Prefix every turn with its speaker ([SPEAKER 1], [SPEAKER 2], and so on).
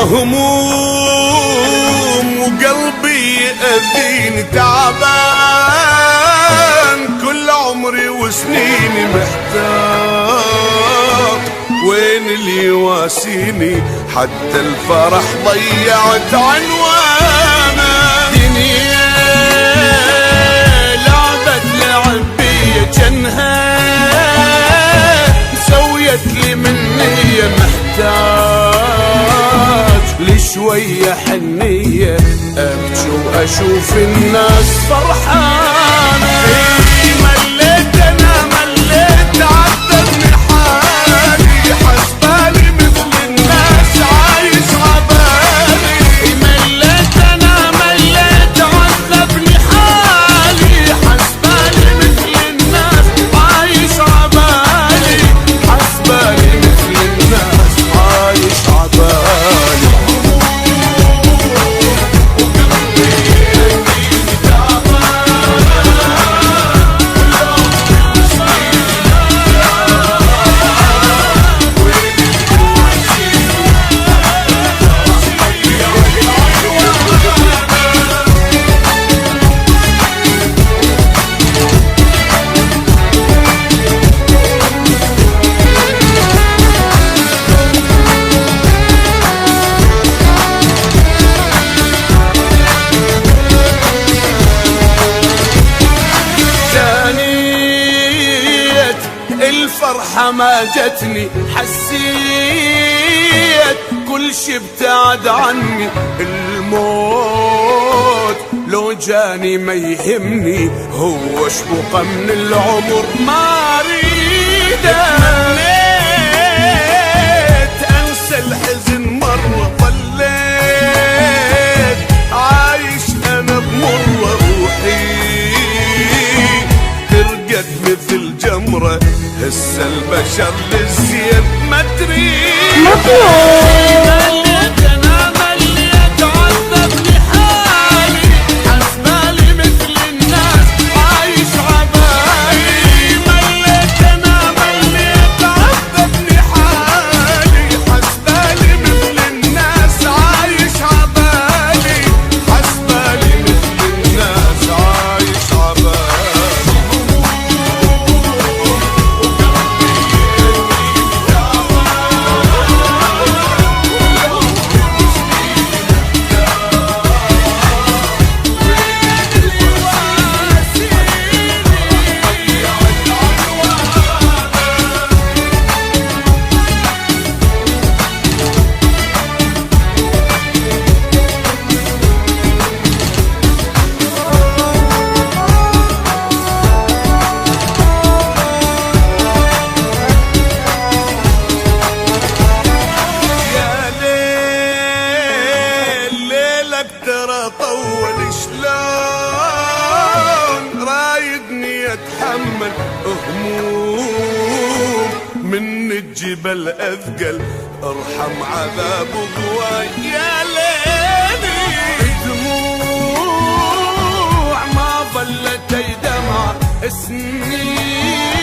[SPEAKER 1] هموم وقلبي يأذيني تعبان، كل عمري وسنيني محتار، وين اللي يواسيني؟ حتى الفرح ضيعت عنوانه. دنيا لعبت لعبية جنها، سويت لي منية محتاج لشوية حنية، أبكي وأشوف الناس فرحانة. مليت أنا مليت عذبني حالي، حسبالي مثل الناس عايش عبالي. مليت أنا مليت عذبني حالي، حسبالي مثل الناس عايش عبالي، حسبالي مثل الناس عايش عبالي. الفرحة ما جتني، حسيت كل شي ابتعد عني. الموت لو جاني ما يهمني، هو شبقة من العمر ما اريده. تمنيت انسى الحزن مرة، ظليت عايش انا بمرة، روحي ترقد مثل جمرة، هسه البشر للزين ما تريد. مليت انا مليت عذبني حالي، حسبالي مثل الناس عايش عبالي. مليت انا مليت عذبني حالي، حسبالي مثل الناس عايش عبالي، حسبالي مثل الناس عايش عبالي. طول شلون رايدني اتحمل هموم من الجبل اثقل، ارحم عذاب ضواي يا ليلي. دموع ما ظلت دمع سنين،